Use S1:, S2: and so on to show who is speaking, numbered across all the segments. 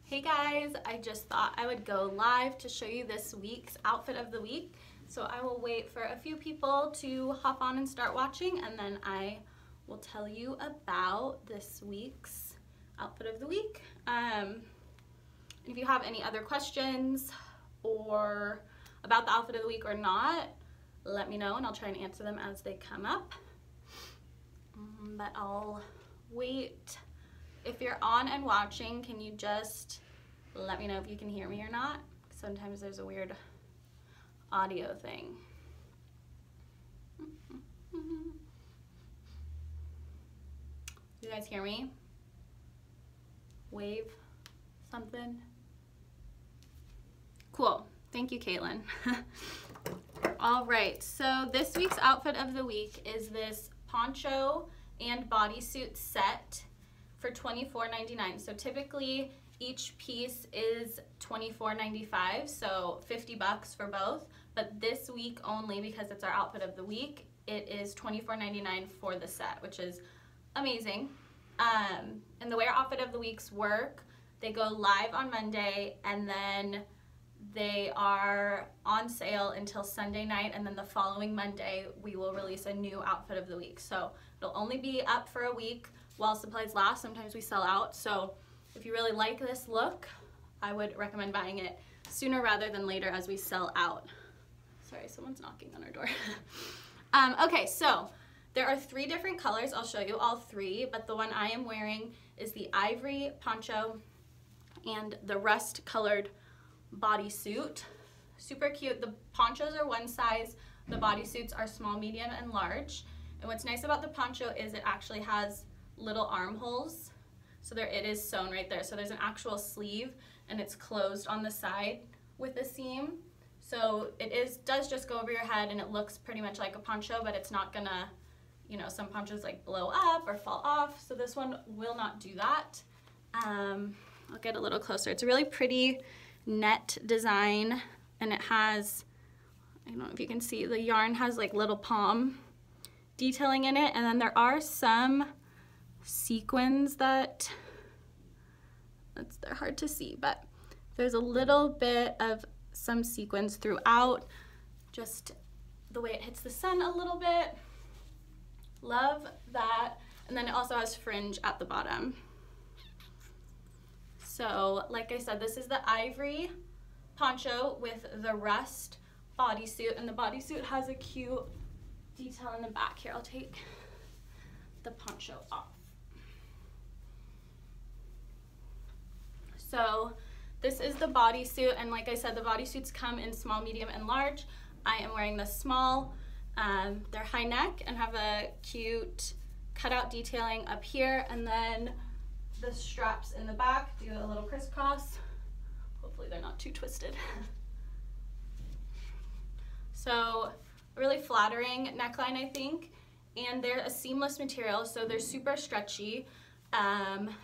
S1: Hey guys, I just thought I would go live to show you this week's outfit of the week. So I will wait for a few people to hop on and start watching, and then I will tell you about this week's outfit of the week. If you have any other questions or about the outfit of the week or not, let me know and I'll try and answer them as they come up. But I'll wait. If you're on and watching, can you just let me know if you can hear me or not? Sometimes there's a weird audio thing. You guys hear me? Wave something. Cool. Thank you, Caitlin. All right, so this week's outfit of the week is this poncho and bodysuit set for $24.99. So typically each piece is $24.95, so 50 bucks for both. But this week only, because it's our outfit of the week, it is $24.99 for the set, which is amazing. And the way our outfit of the weeks work, they go live on Monday and then they are on sale until Sunday night, and then the following Monday we will release a new outfit of the week. So it'll only be up for a week while supplies last. Sometimes we sell out, so if you really like this look, I would recommend buying it sooner rather than later as we sell out. Sorry, someone's knocking on our door. Okay, so there are 3 different colors. I'll show you all 3, but the one I am wearing is the ivory poncho and the rust colored bodysuit. Super cute. The ponchos are one size, the bodysuits are small, medium, and large. And what's nice about the poncho is it actually has little armholes. So there it is sewn right there. So there's an actual sleeve and it's closed on the side with a seam. So it does just go over your head and it looks pretty much like a poncho, but it's not gonna, you know, some ponchos like blow up or fall off. So this one will not do that. I'll get a little closer. It's a really pretty net design, and it has, I don't know if you can see, the yarn has like little palm detailing in it, and then there are some sequins they're hard to see, but there's a little bit of some sequins throughout, just the way it hits the sun a little bit. Love that. And then it also has fringe at the bottom. So like I said, this is the ivory poncho with the rust bodysuit, and the bodysuit has a cute detail in the back. Here, I'll take the poncho off. So this is the bodysuit, and like I said, the bodysuits come in small, medium, and large. I am wearing the small. They're high neck and have a cute cutout detailing up here, and then the straps in the back do a little crisscross. Hopefully they're not too twisted. So a really flattering neckline, I think, and they're a seamless material, so they're super stretchy.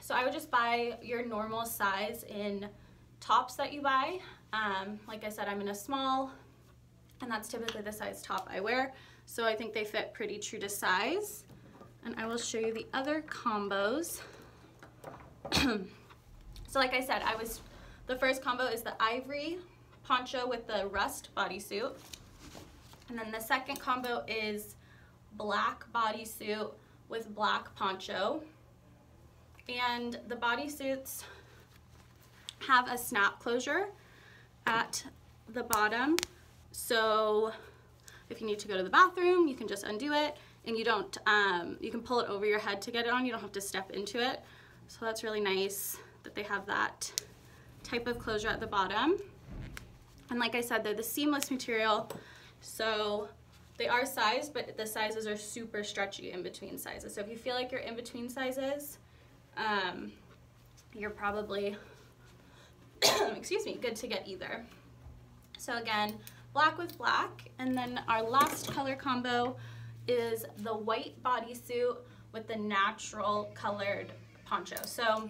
S1: So I would just buy your normal size in tops that you buy. Like I said, I'm in a small, and that's typically the size top I wear, so I think they fit pretty true to size. And I will show you the other combos. So like I said, the first combo is the ivory poncho with the rust bodysuit, and then the second combo is black bodysuit with black poncho. And the bodysuits have a snap closure at the bottom, so if you need to go to the bathroom, you can just undo it, and you don't you can pull it over your head to get it on. You don't have to step into it. So that's really nice that they have that type of closure at the bottom. And like I said, they're the seamless material, so they are sized, but the sizes are super stretchy in between sizes. So if you feel like you're in between sizes, you're probably excuse me, good to get either. So again, black with black. And then our last color combo is the white bodysuit with the natural colored poncho. So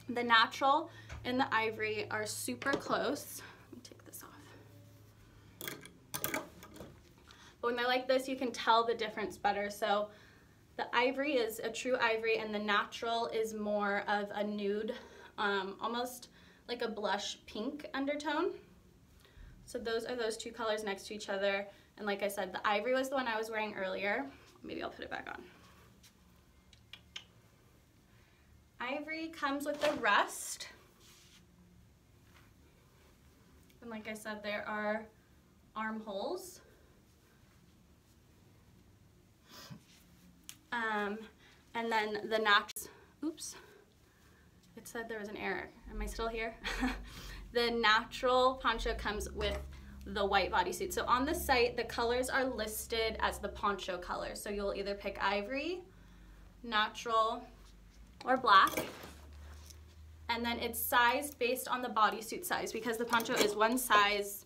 S1: the natural and the ivory are super close. Let me take this off. But when they're like this, you can tell the difference better. So the ivory is a true ivory, and the natural is more of a nude, almost like a blush pink undertone. So those are those two colors next to each other. And like I said, the ivory was the one I was wearing earlier. Maybe I'll put it back on. Ivory comes with the rust. And like I said, there are armholes. And then the oops, it said there was an error. Am I still here? The natural poncho comes with the white bodysuit. So on the site, the colors are listed as the poncho colors. So you'll either pick ivory, natural, or black. And then it's sized based on the bodysuit size because the poncho is one size,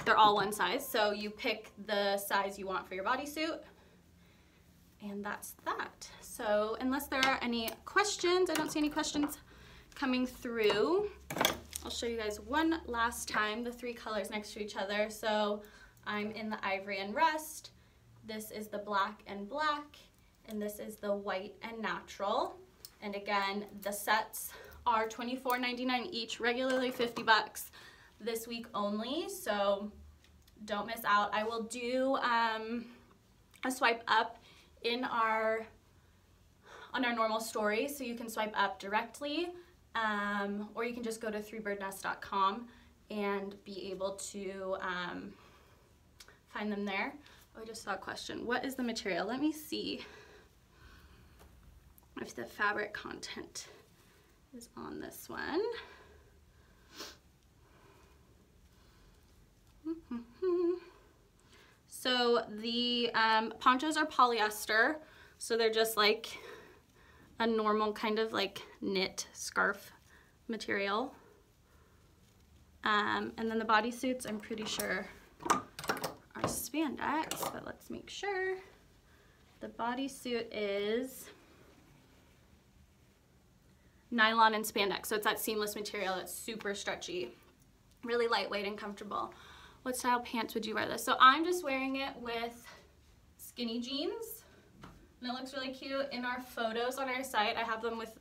S1: they're all one size. So you pick the size you want for your bodysuit. And that's that. So unless there are any questions, I don't see any questions coming through. I'll show you guys one last time the three colors next to each other. So I'm in the ivory and rust. This is the black and black. And this is the white and natural. And again, the sets are $24.99 each, regularly 50 bucks this week only. So don't miss out. I will do a swipe up on our normal story, so you can swipe up directly, or you can just go to threebirdnest.com and be able to find them there. Oh, I just saw a question. What is the material? Let me see if the fabric content is on this one. So the ponchos are polyester, so they're just like a normal kind of like knit scarf material. And then the bodysuits, I'm pretty sure, are spandex, but let's make sure. The bodysuit is nylon and spandex, so it's that seamless material that's super stretchy, really lightweight and comfortable. What style pants would you wear this? So I'm just wearing it with skinny jeans, and it looks really cute. In our photos on our site, I have them with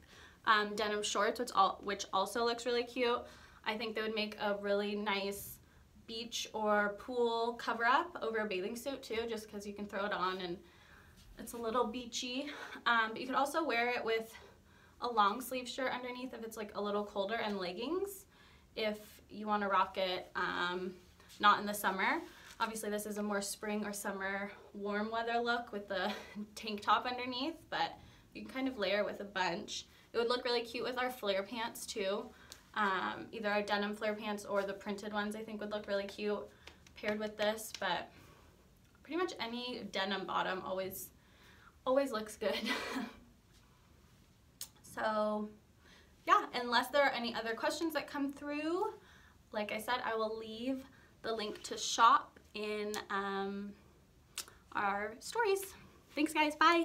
S1: denim shorts, which also looks really cute. I think they would make a really nice beach or pool cover up over a bathing suit too, just because you can throw it on and it's a little beachy. But you could also wear it with a long sleeve shirt underneath if it's like a little colder, and leggings if you want to rock it not in the summer. Obviously this is a more spring or summer warm weather look with the tank top underneath, but you can kind of layer with a bunch. It would look really cute with our flare pants too. Either our denim flare pants or the printed ones I think would look really cute paired with this, but pretty much any denim bottom always looks good. So yeah, unless there are any other questions that come through, like I said, I will leave the link to shop in our stories. Thanks guys, bye.